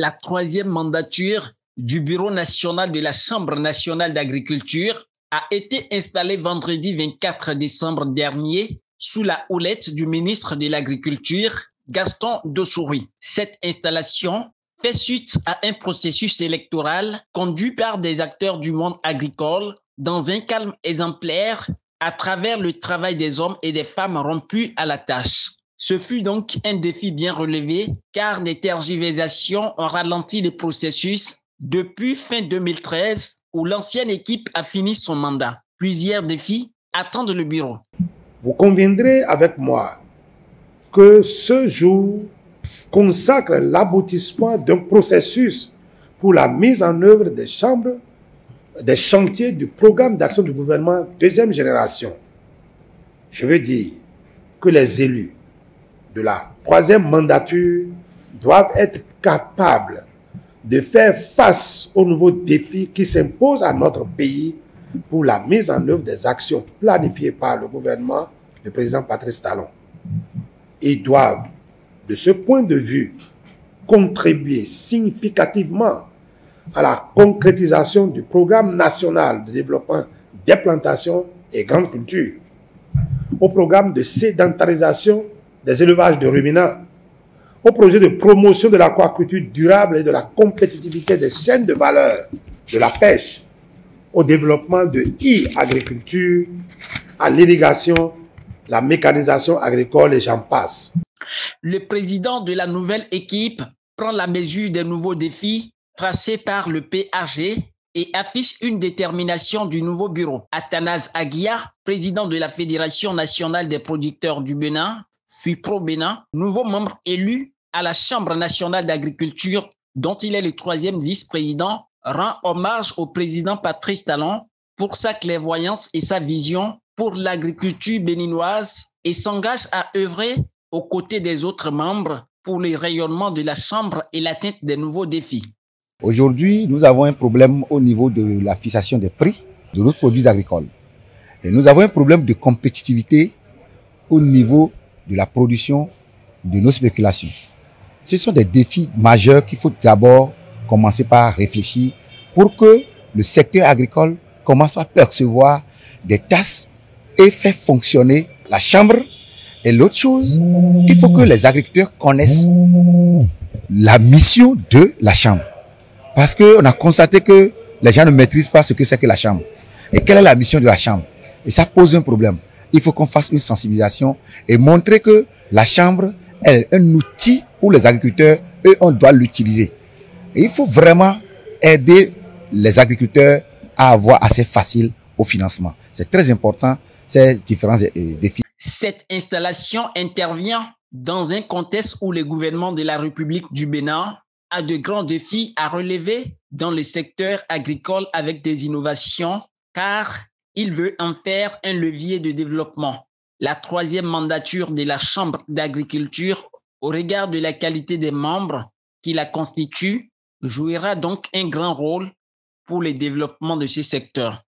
La troisième mandature du Bureau national de la Chambre nationale d'agriculture a été installée vendredi 24 décembre dernier sous la houlette du ministre de l'Agriculture, Gaston Dossouri. Cette installation fait suite à un processus électoral conduit par des acteurs du monde agricole dans un calme exemplaire à travers le travail des hommes et des femmes rompus à la tâche. Ce fut donc un défi bien relevé car des tergiversations ont ralenti le processus depuis fin 2013 où l'ancienne équipe a fini son mandat. Plusieurs défis attendent le bureau. Vous conviendrez avec moi que ce jour consacre l'aboutissement d'un processus pour la mise en œuvre des chantiers du programme d'action du gouvernement deuxième génération. Je veux dire que les élus de la troisième mandature doivent être capables de faire face aux nouveaux défis qui s'imposent à notre pays pour la mise en œuvre des actions planifiées par le gouvernement du président Patrice Talon. Ils doivent, de ce point de vue, contribuer significativement à la concrétisation du programme national de développement des plantations et grandes cultures, au programme de sédentarisation des élevages de ruminants, au projet de promotion de l'aquaculture durable et de la compétitivité des chaînes de valeur de la pêche, au développement de e-agriculture, à l'irrigation, la mécanisation agricole et j'en passe. Le président de la nouvelle équipe prend la mesure des nouveaux défis tracés par le PAG et affiche une détermination du nouveau bureau. Athanase Aguia, président de la Fédération nationale des producteurs du Bénin, FUPRO Bénin, nouveau membre élu à la Chambre nationale d'agriculture dont il est le troisième vice-président, rend hommage au président Patrice Talon pour sa clairvoyance et sa vision pour l'agriculture béninoise et s'engage à œuvrer aux côtés des autres membres pour le rayonnement de la Chambre et l'atteinte des nouveaux défis. Aujourd'hui, nous avons un problème au niveau de la fixation des prix de nos produits agricoles. Et nous avons un problème de compétitivité au niveau de la production de nos spéculations. Ce sont des défis majeurs qu'il faut d'abord commencer par réfléchir pour que le secteur agricole commence à percevoir des tasses et faire fonctionner la chambre. Et l'autre chose, il faut que les agriculteurs connaissent la mission de la chambre. Parce qu'on a constaté que les gens ne maîtrisent pas ce que c'est que la chambre. Et quelle est la mission de la chambre? Et ça pose un problème. Il faut qu'on fasse une sensibilisation et montrer que la chambre est un outil pour les agriculteurs et on doit l'utiliser. Et il faut vraiment aider les agriculteurs à avoir assez facile au financement. C'est très important, ces différents défis. Cette installation intervient dans un contexte où le gouvernement de la République du Bénin a de grands défis à relever dans le secteur agricole avec des innovations, car il veut en faire un levier de développement. La troisième mandature de la Chambre d'agriculture, au regard de la qualité des membres qui la constituent, jouera donc un grand rôle pour le développement de ce secteur.